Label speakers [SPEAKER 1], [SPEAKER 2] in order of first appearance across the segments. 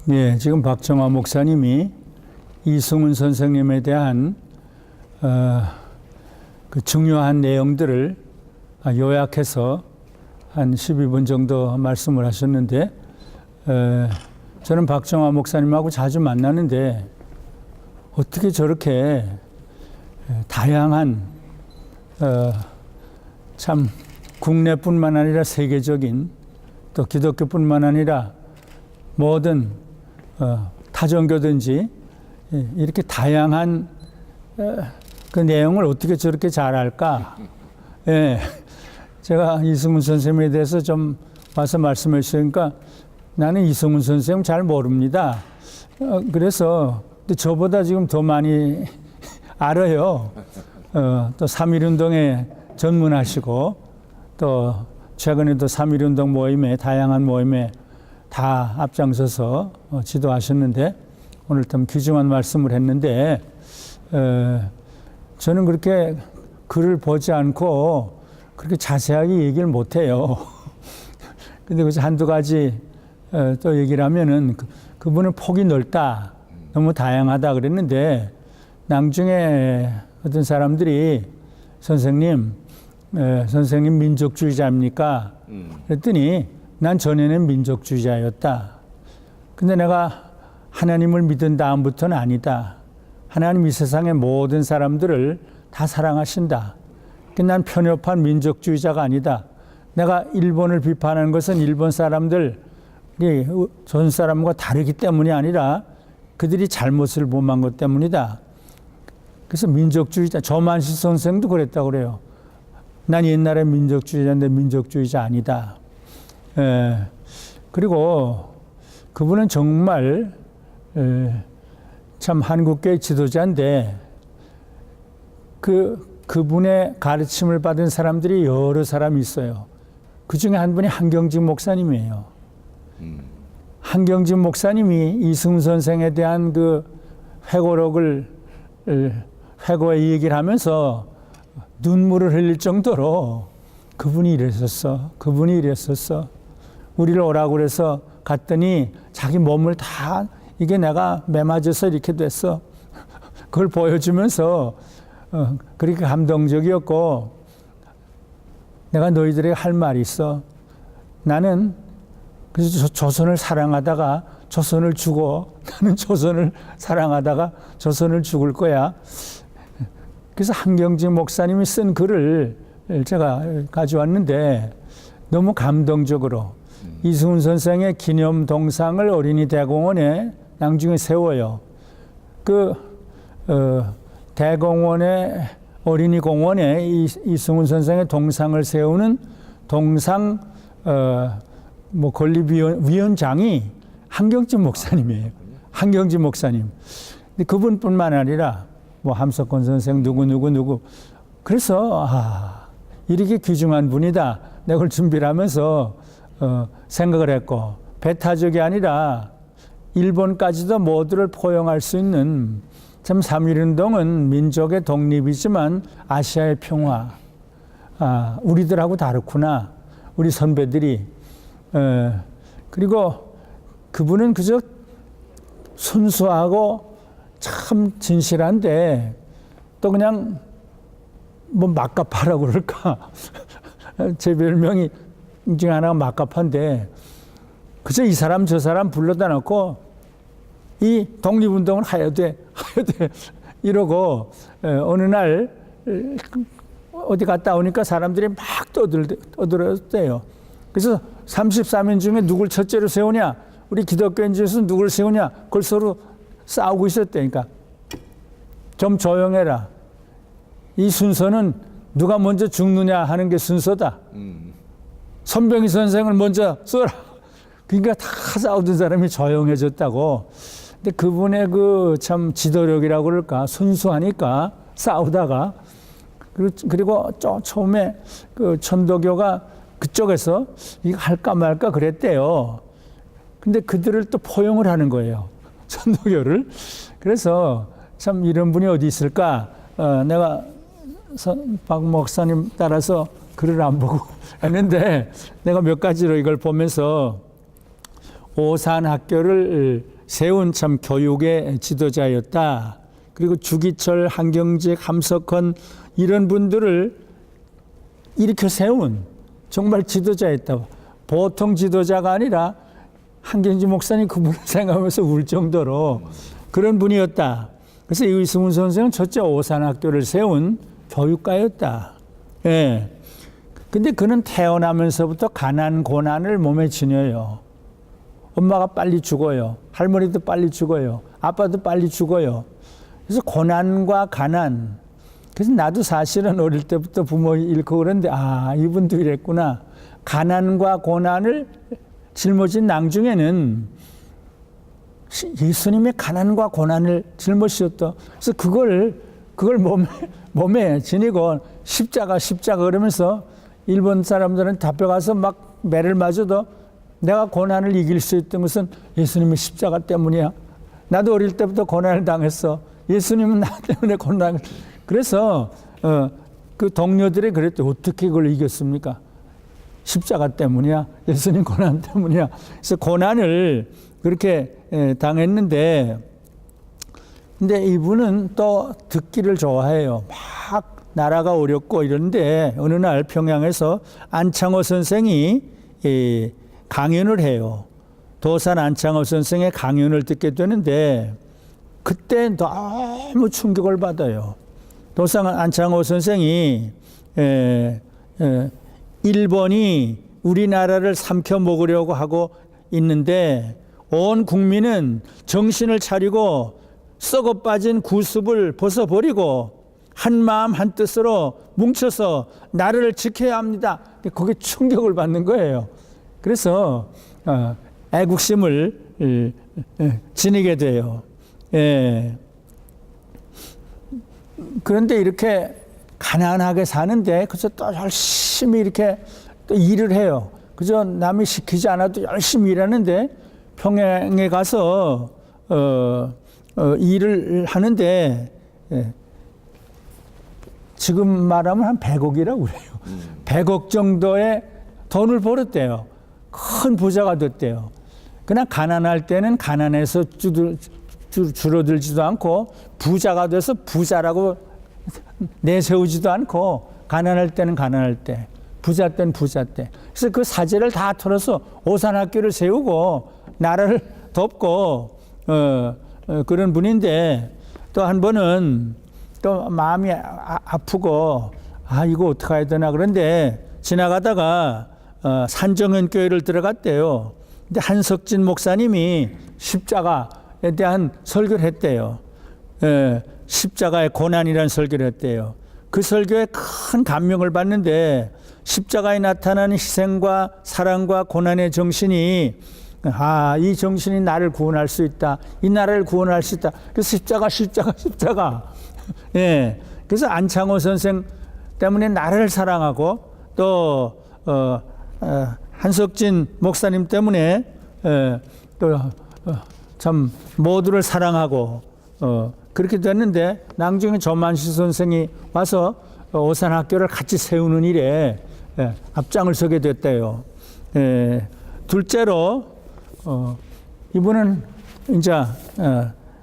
[SPEAKER 1] 예, 지금 박정화 목사님이 이승훈 선생님에 대한 그 중요한 내용들을 요약해서 한 12분 정도 말씀을 하셨는데, 저는 박정화 목사님하고 자주 만나는데 어떻게 저렇게 다양한 참 국내뿐만 아니라 세계적인, 또 기독교뿐만 아니라 뭐든 타종교든지 이렇게 다양한 그 내용을 어떻게 저렇게 잘 알까? 예, 제가 이승훈 선생님에 대해서 좀 와서 말씀해 주시니까 나는 이승훈 선생님 잘 모릅니다. 그래서 저보다 지금 더 많이 알아요. 또 3.1운동에 전문하시고, 또 최근에도 3.1운동 모임에, 다양한 모임에 다 앞장서서 지도하셨는데, 오늘 좀 귀중한 말씀을 했는데, 저는 그렇게 글을 보지 않고 그렇게 자세하게 얘기를 못해요. 근데 그래서 한두 가지 또 얘기를 하면은 그분은 폭이 넓다, 너무 다양하다 그랬는데, 나중에 어떤 사람들이 선생님 민족주의자입니까? 그랬더니 난 전에는 민족주의자였다. 근데 내가 하나님을 믿은 다음부터는 아니다. 하나님 이 세상의 모든 사람들을 다 사랑하신다. 난 편협한 민족주의자가 아니다. 내가 일본을 비판하는 것은 일본 사람들이 전 사람과 다르기 때문이 아니라 그들이 잘못을 범한 것 때문이다. 그래서 민족주의자, 조만시 선생도 그랬다고 그래요. 난 옛날에 민족주의자인데 민족주의자 아니다. 그리고 그분은 정말 참 한국교회 지도자인데, 그분의 가르침을 받은 사람들이 여러 사람이 있어요. 그 중에 한 분이 한경직 목사님이에요. 한경직 목사님이 이승훈 선생에 대한 그 회고의 얘기를 하면서 눈물을 흘릴 정도로 그분이 이랬었어. 우리를 오라고 그래서 갔더니 자기 몸을 다 이게 내가 매맞아서 이렇게 됐어. 그걸 보여주면서 그렇게 감동적이었고, 내가 너희들에게 할 말이 있어. 나는 그래서 조선을 사랑하다가 조선을 주고, 나는 조선을 사랑하다가 조선을 죽을 거야. 그래서 한경직 목사님이 쓴 글을 제가 가져왔는데 너무 감동적으로 이승훈 선생의 기념 동상을 어린이 대공원에 나중에 세워요. 대공원에, 어린이 공원에 이승훈 선생의 동상을 세우는 동상 건립위원장이 한경직 목사님이에요. 한경직 목사님. 근데 그분뿐만 아니라 함석권 선생 누구. 그래서 이렇게 귀중한 분이다. 내가 그걸 준비를 하면서 생각을 했고, 배타적이 아니라 일본까지도 모두를 포용할 수 있는, 참 3.1운동은 민족의 독립이지만 아시아의 평화, 우리들하고 다르구나, 우리 선배들이. 그리고 그분은 그저 순수하고 참 진실한데, 또 그냥 막가파라고 그럴까. 제 별명이 중에 하나가 막가파인데, 그저 이 사람 저 사람 불러다 놓고 이 독립운동을 해야 돼 이러고, 어느 날 어디 갔다 오니까 사람들이 막 떠들었대요. 그래서 33인 중에 누굴 첫째로 세우냐, 우리 기독교인 중에서 누굴 세우냐, 그걸 서로 싸우고 있었다니까. 좀 조용해라. 이 순서는 누가 먼저 죽느냐 하는 게 순서다. 손병희 선생을 먼저 써라. 그러니까 다 싸우던 사람이 조용해졌다고. 근데 그분의 참 지도력이라고 그럴까, 순수하니까 싸우다가, 그리고 처음에 천도교가 그쪽에서 이거 할까 말까 그랬대요. 근데 그들을 또 포용을 하는 거예요, 천도교를. 그래서 참 이런 분이 어디 있을까. 내가 박 목사님 따라서 글을 안 보고 했는데, 내가 몇 가지로 이걸 보면서 오산 학교를 세운 참 교육의 지도자였다. 그리고 주기철, 한경직, 함석헌 이런 분들을 일으켜 세운 정말 지도자였다. 보통 지도자가 아니라 한경직 목사님 그분을 생각하면서 울 정도로 그런 분이었다. 그래서 이승훈 선생은 첫째 오산학교를 세운 교육가였다. 예. 근데 그는 태어나면서부터 가난, 고난을 몸에 지녀요. 엄마가 빨리 죽어요. 할머니도 빨리 죽어요. 아빠도 빨리 죽어요. 그래서 고난과 가난. 그래서 나도 사실은 어릴 때부터 부모 잃고 그런데 이분도 이랬구나. 가난과 고난을 짊어진 낭중에는 예수님의 가난과 고난을 짊어지셨다. 그래서 그걸 몸에 지니고 십자가 그러면서 일본 사람들은 잡혀가서 막 매를 맞아도 내가 고난을 이길 수 있던 것은 예수님의 십자가 때문이야. 나도 어릴 때부터 고난을 당했어. 예수님은 나 때문에 고난을. 그래서 그 동료들이 그랬대. 어떻게 그걸 이겼습니까? 십자가 때문이야. 예수님 고난 때문이야. 그래서 고난을 그렇게 당했는데, 근데 이분은 또 듣기를 좋아해요. 막 나라가 어렵고 이런데 어느 날 평양에서 안창호 선생이 강연을 해요. 도산 안창호 선생의 강연을 듣게 되는데 그때 너무 충격을 받아요. 도산 안창호 선생이 일본이 우리나라를 삼켜 먹으려고 하고 있는데 온 국민은 정신을 차리고 썩어 빠진 구습을 벗어버리고 한 마음 한 뜻으로 뭉쳐서 나라를 지켜야 합니다. 거기에 충격을 받는 거예요. 그래서 애국심을 지니게 돼요. 그런데 이렇게 가난하게 사는데 그저 또 열심히 이렇게 또 일을 해요. 그저 남이 시키지 않아도 열심히 일하는데 평양에 가서 일을 하는데 지금 말하면 한 100억이라고 그래요. 100억 정도의 돈을 벌었대요. 큰 부자가 됐대요. 그러나 가난할 때는 가난해서 줄어들지도 않고 부자가 돼서 부자라고 내세우지도 않고 가난할 때는 가난할 때, 부자 때는 부자 때. 그래서 그 사재를 다 털어서 오산학교를 세우고 나라를 돕고 그런 분인데 또 한 번은 또 마음이 아프고 이거 어떻게 해야 되나 그런데 지나가다가 산정현 교회를 들어갔대요. 근데 한석진 목사님이 십자가에 대한 설교를 했대요. 십자가의 고난이라는 설교를 했대요. 그 설교에 큰 감명을 받는데 십자가에 나타나는 희생과 사랑과 고난의 정신이 이 정신이 나를 구원할 수 있다. 이 나라를 구원할 수 있다. 그래서 십자가. 예. 그래서 안창호 선생 때문에 나라를 사랑하고 또 한석진 목사님 때문에 또 참 모두를 사랑하고 그렇게 됐는데 나중에 조만시 선생이 와서 오산학교를 같이 세우는 일에 앞장을 서게 됐대요. 둘째로 이분은 이제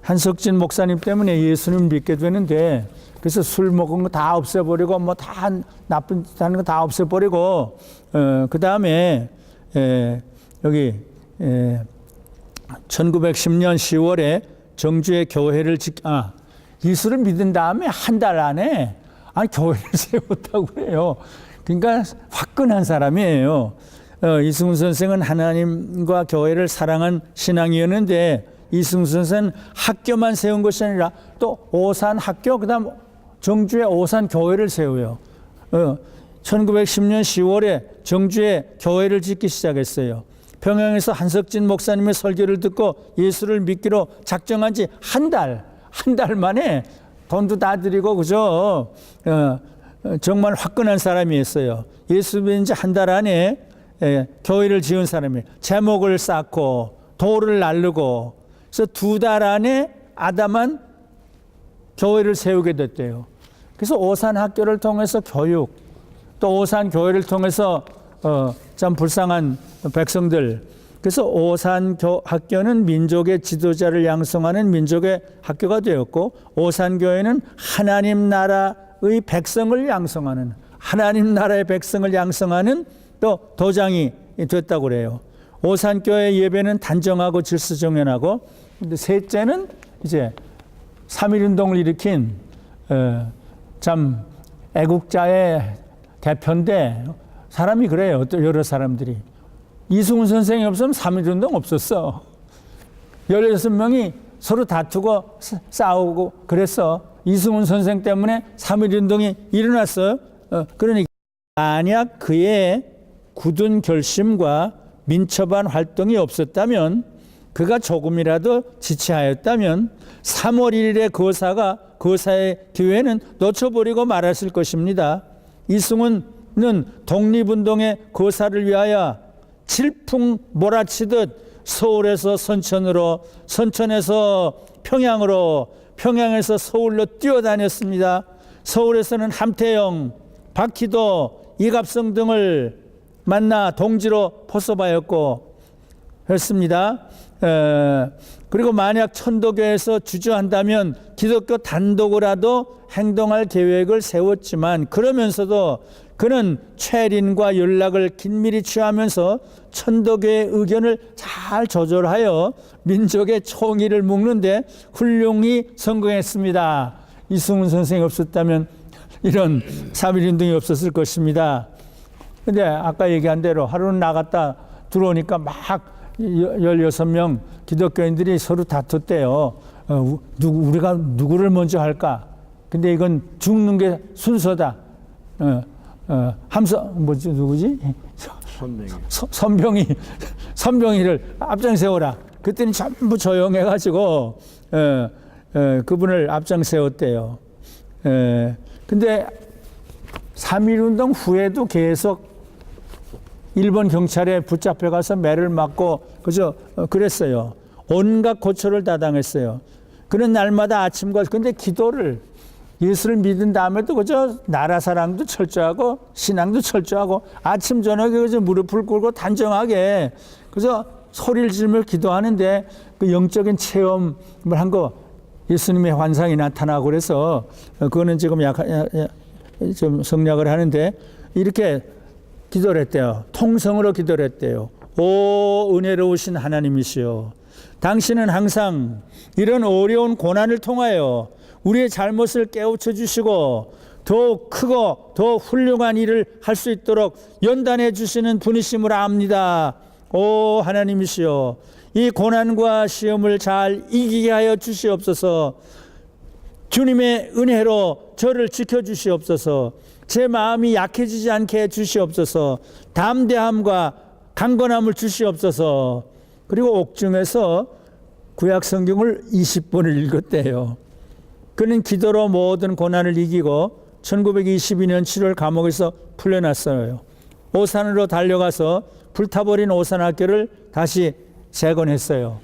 [SPEAKER 1] 한석진 목사님 때문에 예수님 믿게 되는데 그래서 술 먹은 거 다 없애버리고 뭐 다 나쁜 짓 하는 거 다 없애버리고 그 다음에 여기 1910년 10월에 정주의 교회를 예수를 믿은 다음에 한 달 안에 교회를 세웠다고 그래요. 그러니까 화끈한 사람이에요. 이승훈 선생은 하나님과 교회를 사랑한 신앙이었는데 이승훈 선생은 학교만 세운 것이 아니라 또 오산 학교 그다음 정주에 오산 교회를 세워요. 1910년 10월에 정주에 교회를 짓기 시작했어요. 평양에서 한석진 목사님의 설교를 듣고 예수를 믿기로 작정한 지 한 달 만에 돈도 다 드리고 그죠? 정말 화끈한 사람이었어요. 예수 믿은 지 한 달 안에 교회를 지은 사람이에요. 제목을 쌓고 돌을 나르고 그래서 2달 안에 아담한 교회를 세우게 됐대요. 그래서 오산 학교를 통해서 교육, 또 오산 교회를 통해서 참 불쌍한 백성들, 그래서 오산학교는 민족의 지도자를 양성하는 민족의 학교가 되었고, 오산교회는 하나님 나라의 백성을 양성하는, 하나님 나라의 백성을 양성하는 또 도장이 됐다고 그래요. 오산교회 예배는 단정하고 질서정연하고, 근데 셋째는 이제 3.1운동을 일으킨 참 애국자의 대표인데, 사람이 그래요. 또 여러 사람들이. 이승훈 선생이 없으면 3.1운동 없었어. 16명이 서로 다투고 싸우고 그랬어. 이승훈 선생 때문에 3.1운동이 일어났어요. 그러니까 만약 그의 굳은 결심과 민첩한 활동이 없었다면, 그가 조금이라도 지체하였다면 3월 1일의 거사의 기회는 놓쳐버리고 말았을 것입니다. 이승훈은 독립운동의 거사를 위하여 질풍 몰아치듯 서울에서 선천으로, 선천에서 평양으로, 평양에서 서울로 뛰어다녔습니다. 서울에서는 함태영, 박희도, 이갑성 등을 만나 동지로 포섭하였고 했습니다. 그리고 만약 천도교에서 주저한다면 기독교 단독으로라도 행동할 계획을 세웠지만, 그러면서도 그는 최린과 연락을 긴밀히 취하면서 천도교의 의견을 잘 조절하여 민족의 총의를 묶는데 훌륭히 성공했습니다. 이승훈 선생이 없었다면 이런 3.1운동이 없었을 것입니다. 근데 아까 얘기한 대로 하루는 나갔다 들어오니까 막 16명 기독교인들이 서로 다퉜대요. 우리가 누구를 먼저 할까? 근데 이건 죽는 게 순서다. 누구지? 선병이를 앞장 세워라. 그때는 전부 조용해가지고 그분을 앞장 세웠대요. 근데 3.1운동 후에도 계속 일본 경찰에 붙잡혀가서 매를 맞고 그랬어요. 온갖 고초를 다 당했어요. 그런 날마다 아침과, 근데 기도를, 예수를 믿은 다음에도 나라 사랑도 철저하고 신앙도 철저하고 아침 저녁에 무릎을 꿇고 단정하게 소리를 지르며 기도하는데, 그 영적인 체험을 한 거, 예수님의 환상이 나타나고 그래서 그거는 지금 좀 성략을 하는데, 이렇게 기도를 했대요. 통성으로 기도를 했대요. 오 은혜로우신 하나님이시여, 당신은 항상 이런 어려운 고난을 통하여 우리의 잘못을 깨우쳐 주시고 더 크고 더 훌륭한 일을 할 수 있도록 연단해 주시는 분이심을 압니다. 오 하나님이시여, 이 고난과 시험을 잘 이기게 하여 주시옵소서. 주님의 은혜로 저를 지켜주시옵소서. 제 마음이 약해지지 않게 해 주시옵소서. 담대함과 강건함을 주시옵소서. 그리고 옥중에서 구약 성경을 20번을 읽었대요. 그는 기도로 모든 고난을 이기고 1922년 7월 감옥에서 풀려났어요. 오산으로 달려가서 불타버린 오산학교를 다시 재건했어요.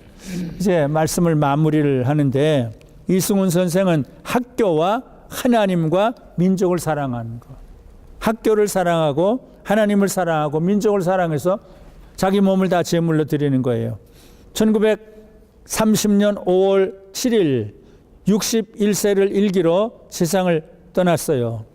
[SPEAKER 1] 이제 말씀을 마무리를 하는데, 이승훈 선생은 학교와 하나님과 민족을 사랑하는 것, 학교를 사랑하고 하나님을 사랑하고 민족을 사랑해서 자기 몸을 다 제물로 드리는 거예요. 1930년 5월 7일 61세를 일기로 세상을 떠났어요.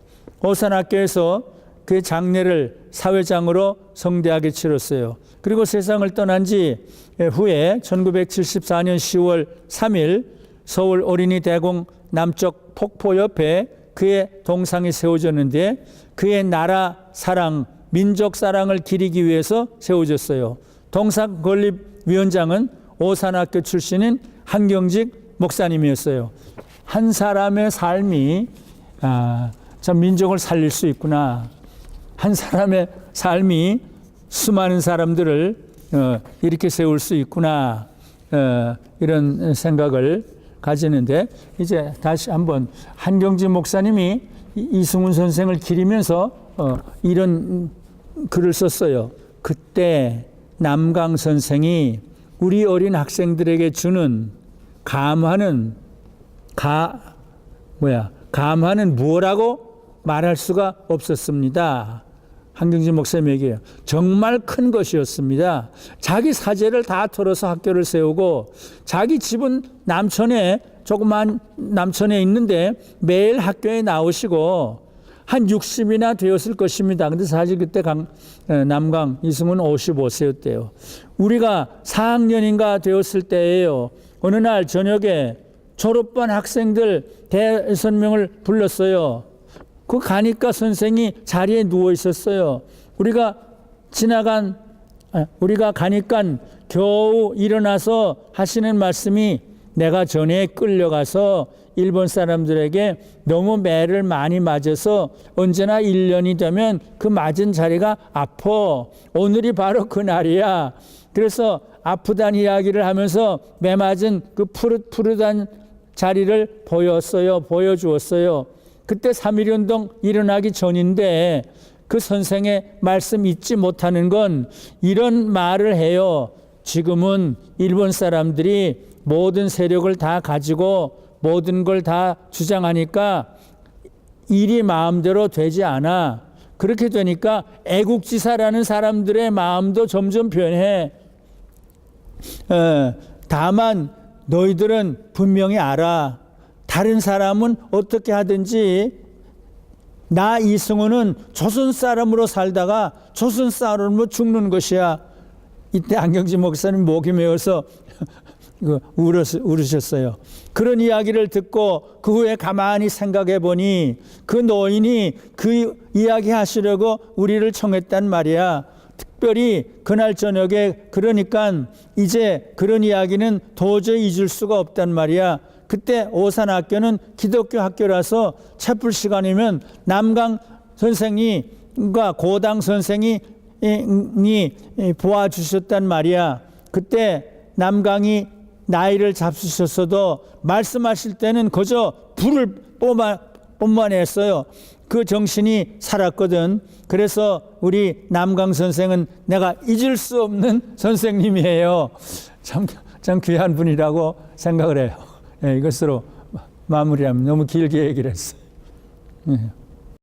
[SPEAKER 1] 오산학교에서 그의 장례를 사회장으로 성대하게 치렀어요. 그리고 세상을 떠난 지 후에 1974년 10월 3일 서울 어린이 대공 남쪽 폭포 옆에 그의 동상이 세워졌는데, 그의 나라 사랑, 민족 사랑을 기리기 위해서 세워졌어요. 동상 건립위원장은 오산학교 출신인 한경직 목사님이었어요. 한 사람의 삶이 참 민족을 살릴 수 있구나. 한 사람의 삶이 수많은 사람들을 이렇게 세울 수 있구나. 이런 생각을 가지는데, 이제 다시 한번 한경직 목사님이 이승훈 선생을 기리면서 이런 글을 썼어요. 그때 남강 선생이 우리 어린 학생들에게 주는 감화는 무엇라고 말할 수가 없었습니다. 한경진 목사님 얘기해요. 정말 큰 것이었습니다. 자기 사재를 다 털어서 학교를 세우고 자기 집은 남천에 조그만 남천에 있는데 매일 학교에 나오시고 한 60이나 되었을 것입니다. 근데 사실 그때 남강 이승훈 55세였대요. 우리가 4학년인가 되었을 때예요. 어느 날 저녁에 졸업반 학생들 대선명을 불렀어요. 그 가니까 선생이 자리에 누워 있었어요. 우리가 가니까 겨우 일어나서 하시는 말씀이 내가 전에 끌려가서 일본 사람들에게 너무 매를 많이 맞아서 언제나 1년이 되면 그 맞은 자리가 아파. 오늘이 바로 그날이야. 그래서 아프다는 이야기를 하면서 매 맞은 그 푸릇푸릇한 자리를 보여주었어요. 그때 3.1운동 일어나기 전인데 그 선생의 말씀 잊지 못하는 건 이런 말을 해요. 지금은 일본 사람들이 모든 세력을 다 가지고 모든 걸 다 주장하니까 일이 마음대로 되지 않아. 그렇게 되니까 애국지사라는 사람들의 마음도 점점 변해. 다만 너희들은 분명히 알아. 다른 사람은 어떻게 하든지 나 이승훈은 조선 사람으로 살다가 조선 사람으로 죽는 것이야. 이때 안경진 목사님 목이 메어서 울으셨어요. 그런 이야기를 듣고 그 후에 가만히 생각해 보니 그 노인이 그 이야기 하시려고 우리를 청했단 말이야. 특별히 그날 저녁에 그러니까 이제 그런 이야기는 도저히 잊을 수가 없단 말이야. 그때 오산학교는 기독교 학교라서 채플 시간이면 남강 선생과 고당 선생이 보아주셨단 말이야. 그때 남강이 나이를 잡수셨어도 말씀하실 때는 그저 불을 뿜어냈어요. 그 정신이 살았거든. 그래서 우리 남강 선생은 내가 잊을 수 없는 선생님이에요. 참 귀한 분이라고 생각을 해요. 네, 이것으로 마무리하면 너무 길게 얘기를 했어요. 네.